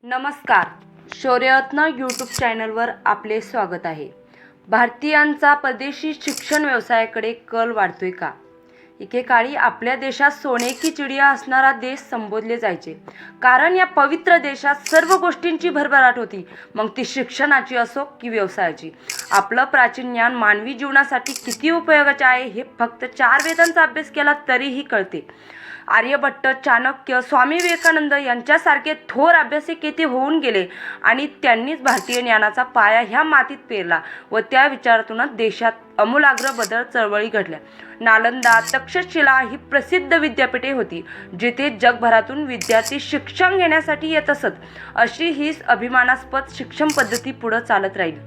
नमस्कार. शौर्यरत्न यूट्यूब चॅनलवर आपले स्वागत आहे. भारतीयांचा परदेशी शिक्षण व्यवसायाकडे कल वाढतोय का? एकेकाळी आपल्या देशात सोने की चिडिया असणारा देश संबोधले जायचे, कारण या पवित्र देशात सर्व गोष्टींची भरभराट होती, मग ती शिक्षणाची असो की व्यवसायाची. आपलं प्राचीन ज्ञान मानवी जीवनासाठी किती उपयोगाचे आहे हे फक्त 4 वेदांचा अभ्यास केला तरीही कळते. आर्यभट्ट, चाणक्य, स्वामी विवेकानंद यांच्यासारखे थोर अभ्यासक येथे होऊन गेले आणि त्यांनीच भारतीय ज्ञानाचा पाया ह्या मातीत पेरला व त्या विचारातूनच देशात आमूलाग्र बदल चळवळी घडल्या. नालंदा, तक्षशिला ही प्रसिद्ध विद्यापीठे होती, जिथे जगभरातून विद्यार्थी शिक्षण घेण्यासाठी येत असत. अशी हीच अभिमानास्पद शिक्षण पद्धती पुढे चालत राहील.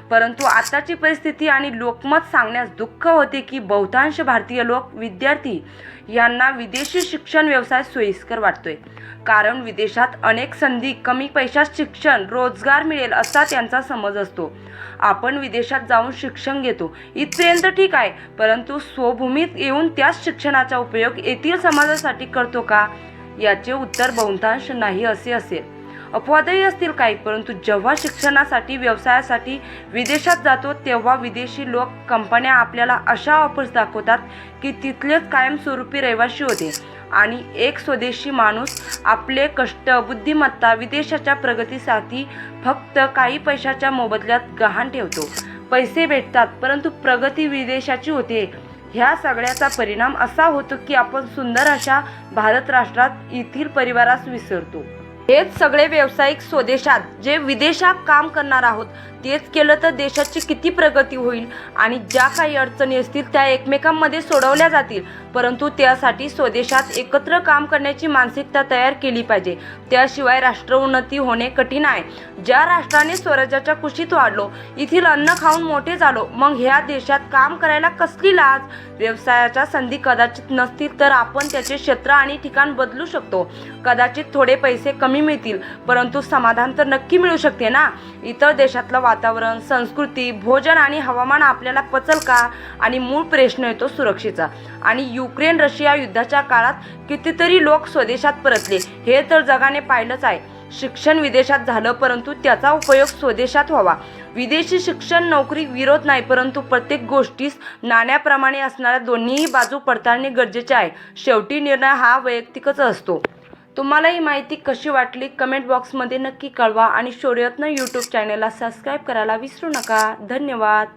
परंतु आताची परिस्थिती आणि लोकमत सांगण्यास दुःख होते की बहुतांश भारतीय विद्यार्थी यांना विदेशी शिक्षण व्यवसाय सोयीस्कर वाटतोय, कारण विदेशात अनेक संधी, कमी पैशात शिक्षण, रोजगार मिळेल असा त्यांचा समज असतो. आपण विदेशात जाऊन शिक्षण घेतो इथपर्यंत ठीक आहे, परंतु स्वभूमीत येऊन त्याच शिक्षणाचा उपयोग येथील समाजासाठी करतो का? याचे उत्तर बहुतांश नाही असे असेल. अपवादही असतील काही, परंतु जेव्हा शिक्षणासाठी, व्यवसायासाठी विदेशात जातो तेव्हा विदेशी कंपन्या आपल्याला अशा ऑफर्स दाखवतात की तिथलेच कायमस्वरूपी रहिवासी होते आणि एक स्वदेशी माणूस आपले कष्ट, बुद्धिमत्ता विदेशाच्या प्रगतीसाठी फक्त काही पैशाच्या मोबदल्यात गहाण ठेवतो. पैसे भेटतात, परंतु प्रगती विदेशाची होते. ह्या सगळ्याचा परिणाम असा होतो की आपण सुंदर अशा भारत राष्ट्रात येथील परिवारास विसरतो. हेच सगळे व्यावसायिक स्वदेशात जे विदेशात काम करणार आहोत तेच केलं तर देशाची किती प्रगती होईल आणि ज्या काही अडचणी असतील त्या एकमेकांमध्ये सोडवल्या जातील. परंतु त्यासाठी स्वदेशात एकत्र काम करण्याची मानसिकता तयार केली पाहिजे. त्याशिवाय राष्ट्र उन्नती होणे कठीण आहे. ज्या राष्ट्राने स्वराज्याच्या कुशीत वाढलो, येथील अन्न खाऊन मोठे झालो, मग ह्या देशात काम करायला कसली लाज? व्यवसायाच्या संधी कदाचित नसतील तर आपण त्याचे क्षेत्र आणि ठिकाण बदलू शकतो. कदाचित थोडे पैसे कमी मिळतील, परंतु समाधान तर नक्की मिळू शकते ना. इतर देशातलं वातावरण, संस्कृती, भोजन आणि हवामान आपल्याला पचल का? आणि मूळ प्रश्न येतो सुरक्षेचा. आणि युक्रेन रशिया युद्धाच्या काळात कितीतरी लोक स्वदेशात परतले, हे तर जगाने पाहिलंच आहे. शिक्षण विदेशात झालं, परंतु त्याचा उपयोग स्वदेशात व्हावा. विदेशी शिक्षण नोकरी विरोध नाही, परंतु प्रत्येक गोष्टीस नाण्याप्रमाणे असणाऱ्या दोन्हीही बाजू पडताळणे गरजेचे आहे. शेवटी निर्णय हा वैयक्तिकच असतो. तुम्हाला ही माहिती कशी वाटली कमेंट बॉक्समध्ये नक्की कळवा आणि शौर्यरत्न यूट्यूब चॅनलला सबस्क्राईब करायला विसरू नका. धन्यवाद.